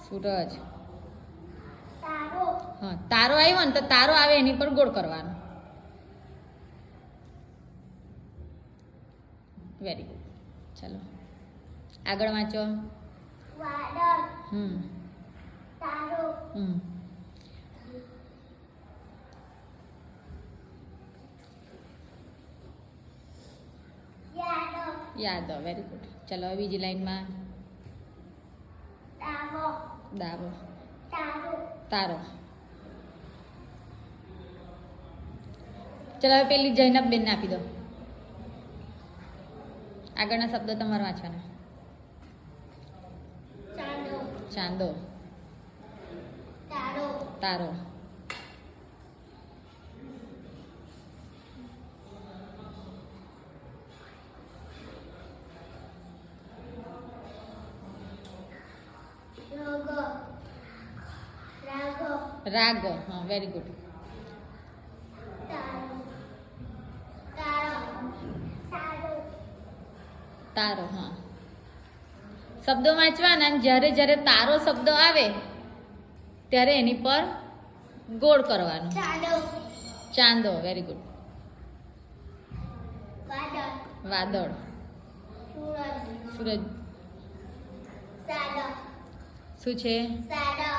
સૂરજ. તારો. હા, તારો આવ્યો ને તો તારો આવે એની પર ગોળ કરવાનો. Very good. ચાલો આગળ વાંચો. વાદળ. હમ તારો. હમ યાદવ. યાદવ. Very good. ચાલો હવે બીજી લાઈનમાં. દાવો. દાવો. તારો. તારો. ચાલો હવે પેલી જૈનબ બેનને આપી દો. આગળના શબ્દો તમારે વાંચવાના. ચાંદો. ચાંદો. તારો. તારો. રોગો. રાગો. રાગ. હા, વેરી ગુડ. તારો. તારો. તારો. તારો. હા, શબ્દો વાંચવાના અને જ્યારે જ્યારે તારો શબ્દ આવે ત્યારે એની પર ગોળ કરવાનો. ચાંદો. ચાંદો. Very good. વાદળ. વાદળ. સૂરજ. સૂરજ. સાદો. શું છે? સાદો.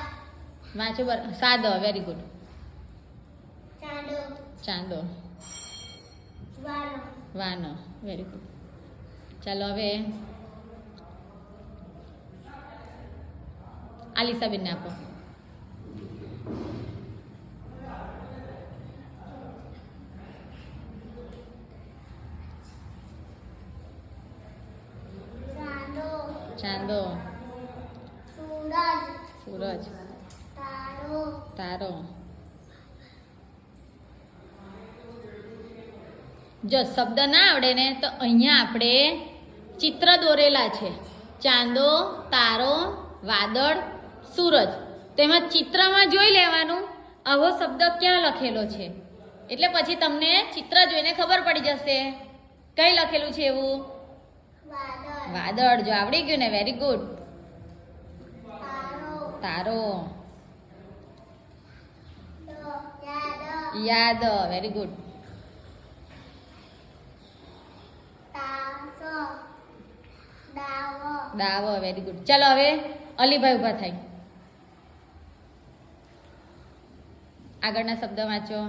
વાંચો. સાદો. Very good. ચાંદો. ચાંદો. વાલો. વાનો. Very good. ચાલો હવે આલિસાબેનને આપો. ચાંદો. ચાંદો. સૂરજ. સૂરજ. તારો. તારો. જો શબ્દ ના આવડે ને તો અહીંયા આપણે ચિત્ર દોરેલા છે. ચાંદો, તારો, વાદળ, સૂરજ. તેમાં ચિત્રમાં જોઈ લેવાનું આવો શબ્દ ક્યાં લખેલો છે, એટલે પછી તમને ચિત્ર જોઈને ખબર પડી જશે કઈ લખેલું છે એવું. વાદળ. વાદળ. જો આવડી ગયું ને, વેરી ગુડ. તારો. તારો. યાદવ. યાદ. Very good. તાસો. દાવો. દાવો. Very good. ચાલો હવે અલીભાઈ ઊભા થાય. આગળના શબ્દ વાંચો.